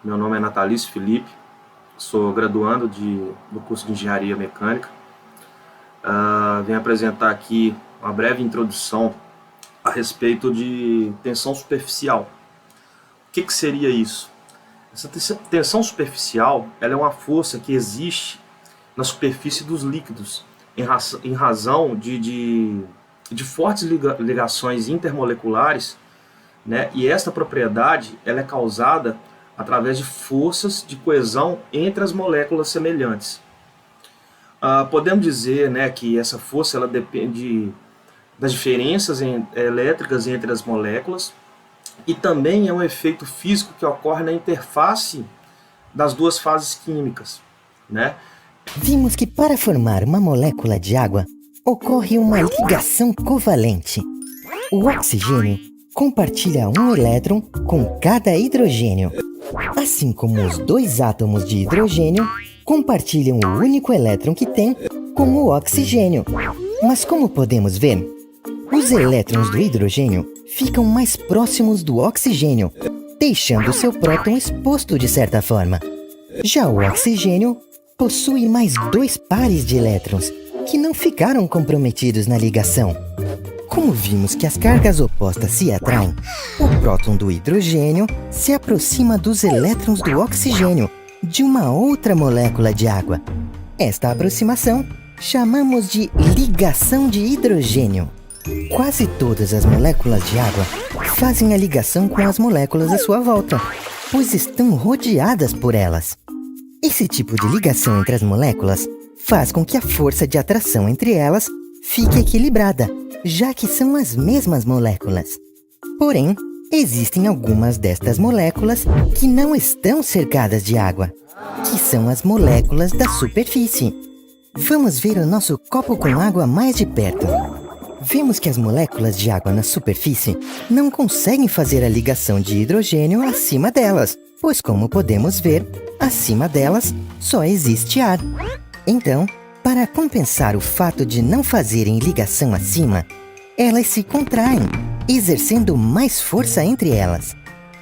Meu nome é Natalício Felipe, sou graduando do curso de Engenharia Mecânica. Venho apresentar aqui uma breve introdução a respeito de tensão superficial. O que seria isso? Essa tensão superficial ela é uma força que existe na superfície dos líquidos em razão de fortes ligações intermoleculares, né? E esta propriedade ela é causada através de forças de coesão entre as moléculas semelhantes. Podemos dizer, né, que essa força ela depende das diferenças elétricas entre as moléculas e também é um efeito físico que ocorre na interface das duas fases químicas, né? Vimos que para formar uma molécula de água ocorre uma ligação covalente. O oxigênio compartilha um elétron com cada hidrogênio, assim como os dois átomos de hidrogênio compartilham o único elétron que tem com o oxigênio. Mas como podemos ver, os elétrons do hidrogênio ficam mais próximos do oxigênio, deixando seu próton exposto de certa forma. Já o oxigênio possui mais dois pares de elétrons, que não ficaram comprometidos na ligação. Como vimos que as cargas opostas se atraem, o próton do hidrogênio se aproxima dos elétrons do oxigênio, de uma outra molécula de água. Esta aproximação chamamos de ligação de hidrogênio. Quase todas as moléculas de água fazem a ligação com as moléculas à sua volta, pois estão rodeadas por elas. Esse tipo de ligação entre as moléculas faz com que a força de atração entre elas fique equilibrada, já que são as mesmas moléculas. Porém, existem algumas destas moléculas que não estão cercadas de água, que são as moléculas da superfície. Vamos ver o nosso copo com água mais de perto. Vemos que as moléculas de água na superfície não conseguem fazer a ligação de hidrogênio acima delas, pois como podemos ver, acima delas só existe ar. Então, para compensar o fato de não fazerem ligação acima, elas se contraem, exercendo mais força entre elas.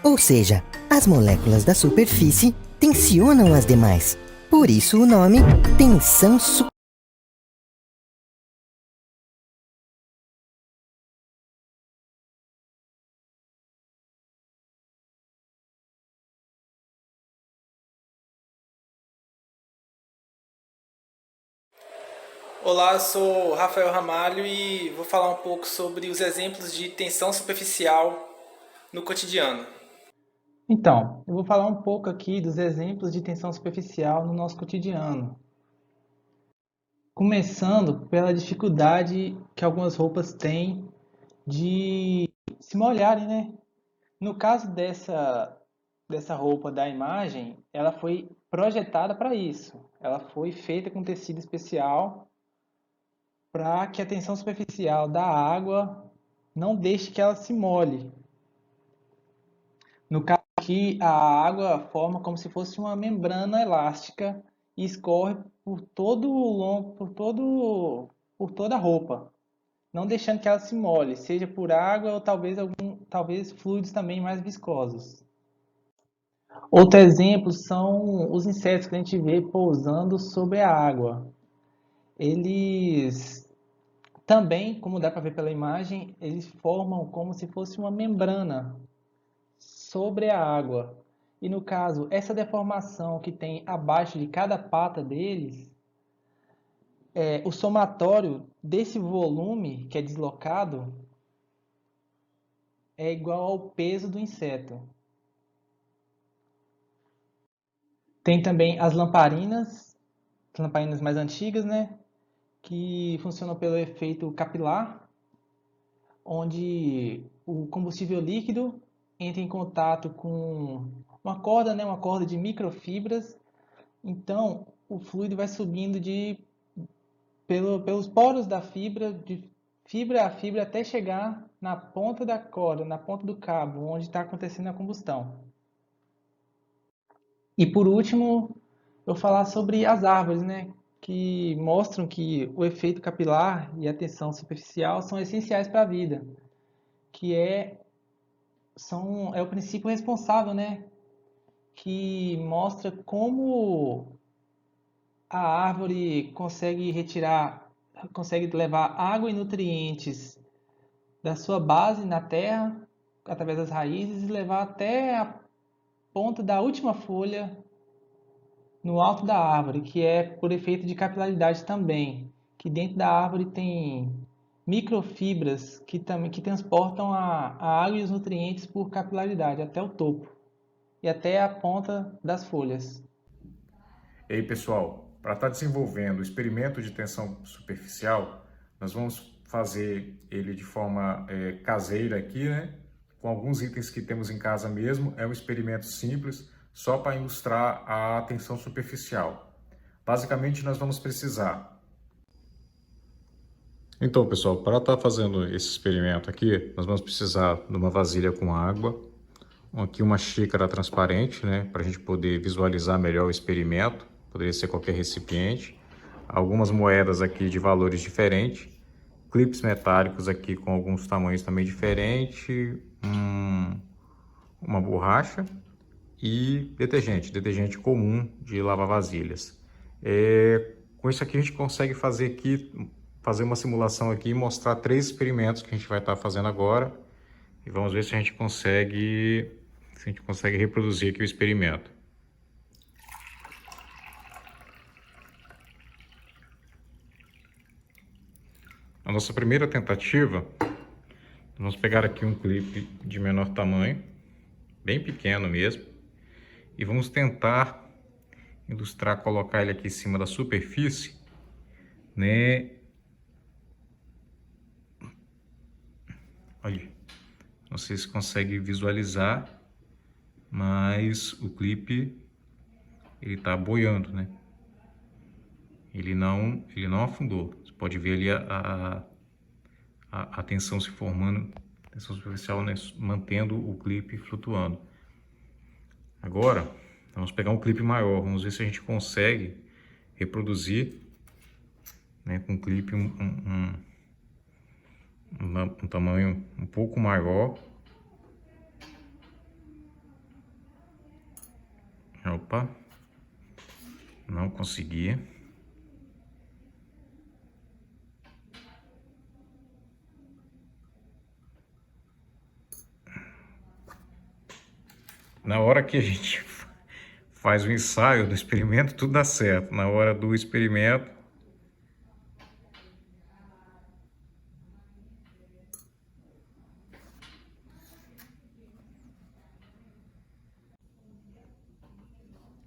Ou seja, as moléculas da superfície tensionam as demais. Por isso o nome tensão superficial. Olá, eu sou Rafael Ramalho e vou falar um pouco sobre os exemplos de tensão superficial no cotidiano. Então, eu vou falar um pouco aqui dos exemplos de tensão superficial no nosso cotidiano. Começando pela dificuldade que algumas roupas têm de se molharem, né? No caso dessa roupa da imagem, ela foi projetada para isso. Ela foi feita com tecido especial para que a tensão superficial da água não deixe que ela se molhe. No caso aqui, a água forma como se fosse uma membrana elástica e escorre por todo o longo, por toda a roupa, não deixando que ela se molhe, seja por água ou talvez fluidos também mais viscosos. Outro exemplo são os insetos que a gente vê pousando sobre a água. Eles também, como dá para ver pela imagem, eles formam como se fosse uma membrana sobre a água. E no caso, essa deformação que tem abaixo de cada pata deles, o somatório desse volume que é deslocado é igual ao peso do inseto. Tem também as lamparinas mais antigas, né? Que funcionam pelo efeito capilar, onde o combustível líquido entra em contato com uma corda, né, uma corda de microfibras. Então, o fluido vai subindo pelos poros da fibra, de fibra a fibra, até chegar na ponta da corda, na ponta do cabo, onde está acontecendo a combustão. E por último, eu vou falar sobre as árvores, né, que mostram que o efeito capilar e a tensão superficial são essenciais para a vida, que é o princípio responsável, né, que mostra como a árvore consegue levar água e nutrientes da sua base na terra, através das raízes, e levar até a ponta da última folha no alto da árvore, que é por efeito de capilaridade também, que dentro da árvore tem microfibras que transportam a água e os nutrientes por capilaridade até o topo e até a ponta das folhas. E aí, pessoal, para estar desenvolvendo o experimento de tensão superficial, nós vamos fazer ele de forma caseira aqui, né? Com alguns itens que temos em casa mesmo. É um experimento simples, só para ilustrar a tensão superficial. Basicamente, nós vamos precisar. Então, pessoal, para estar fazendo esse experimento aqui, nós vamos precisar de uma vasilha com água, aqui uma xícara transparente, né, para a gente poder visualizar melhor o experimento. Poderia ser qualquer recipiente. Algumas moedas aqui de valores diferentes. Clipes metálicos aqui com alguns tamanhos também diferentes. Uma borracha e detergente comum de lavar vasilhas. Com isso aqui a gente consegue fazer uma simulação aqui e mostrar 3 experimentos que a gente vai estar fazendo agora. E vamos ver se a gente consegue reproduzir aqui o experimento. A nossa primeira tentativa, vamos pegar aqui um clipe de menor tamanho, bem pequeno mesmo, e vamos tentar ilustrar, colocar ele aqui em cima da superfície, né? Olha, não sei se consegue visualizar, mas o clipe ele tá boiando, né? Ele não afundou. Você pode ver ali a tensão se formando, tensão superficial, né? Mantendo o clipe flutuando. Agora, vamos pegar um clipe maior. Vamos ver se a gente consegue reproduzir, né, com um clipe um tamanho um pouco maior. Opa, não consegui. Na hora que a gente faz o ensaio do experimento, tudo dá certo. Na hora do experimento,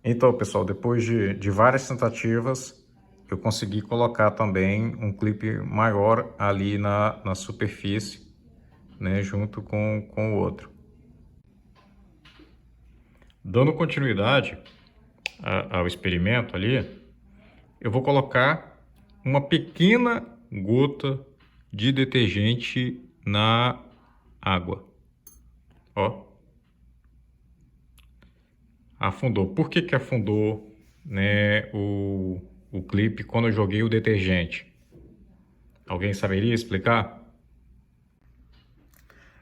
então, pessoal, depois de várias tentativas, eu consegui colocar também um clipe maior ali na superfície, né, junto com o outro. Dando continuidade ao experimento ali, eu vou colocar uma pequena gota de detergente na água. Ó. Afundou. Por que afundou, né, o clipe quando eu joguei o detergente? Alguém saberia explicar?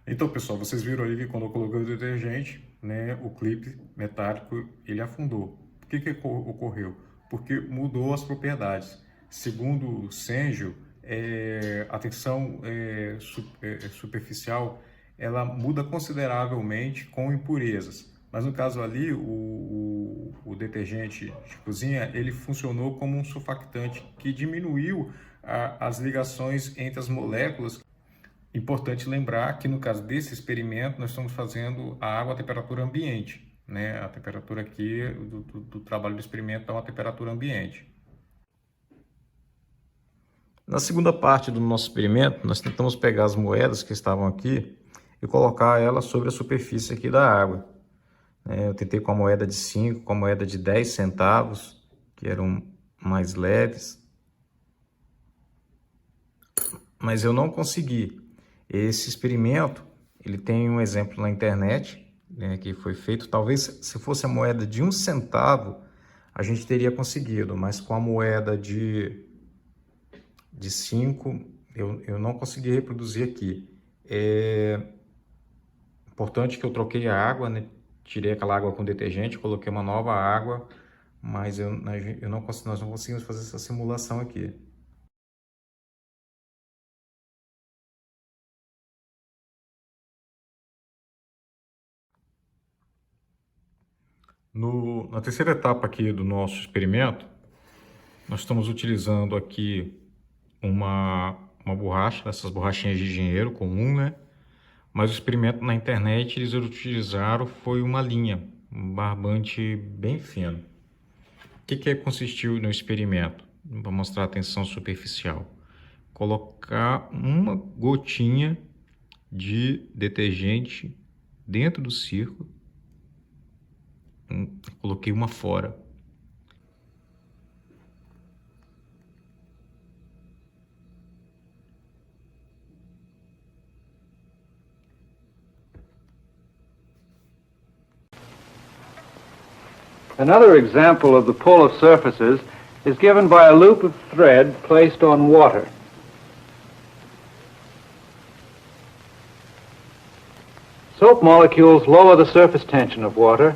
Então, pessoal, vocês viram aí que quando eu coloquei o detergente, né, o clipe metálico ele afundou. Por que ocorreu? Porque mudou as propriedades. Segundo Cengel, a tensão superficial ela muda consideravelmente com impurezas. Mas no caso ali, o detergente de cozinha, ele funcionou como um surfactante que diminuiu as ligações entre as moléculas. Importante lembrar que no caso desse experimento, nós estamos fazendo a água a temperatura ambiente, né? A temperatura aqui do trabalho do experimento é uma temperatura ambiente. Na segunda parte do nosso experimento, nós tentamos pegar as moedas que estavam aqui e colocar elas sobre a superfície aqui da água. Eu tentei com a moeda de 5, com a moeda de 10 centavos, que eram mais leves. Mas eu não consegui. Esse experimento, ele tem um exemplo na internet, né, que foi feito. Talvez se fosse a moeda de 1 centavo, a gente teria conseguido. Mas com a moeda de 5, eu não consegui reproduzir aqui. É importante que eu troquei a água, né? tirei aquela água com detergente, coloquei uma nova água, mas nós não conseguimos fazer essa simulação aqui. Na terceira etapa aqui do nosso experimento, nós estamos utilizando aqui uma borracha, essas borrachinhas de engenheiro comum, né? Mas o experimento na internet eles utilizaram foi uma linha, um barbante bem fino. O que consistiu no experimento? Para mostrar a tensão superficial. Colocar uma gotinha de detergente dentro do círculo. Coloquei uma fora. Another example of the pull of surfaces is given by a loop of thread placed on water. Soap molecules lower the surface tension of water.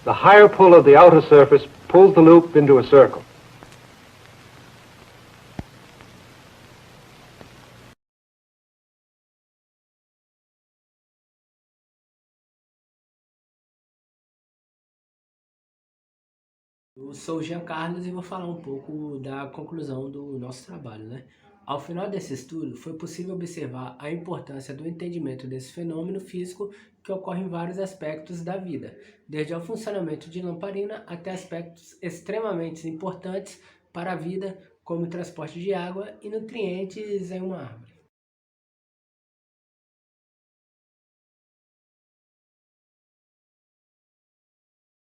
The higher pull of the outer surface pulls the loop into a circle. Eu sou o Jean Carlos e vou falar um pouco da conclusão do nosso trabalho, né? Ao final desse estudo, foi possível observar a importância do entendimento desse fenômeno físico que ocorre em vários aspectos da vida, desde o funcionamento de lamparina até aspectos extremamente importantes para a vida, como o transporte de água e nutrientes em uma árvore.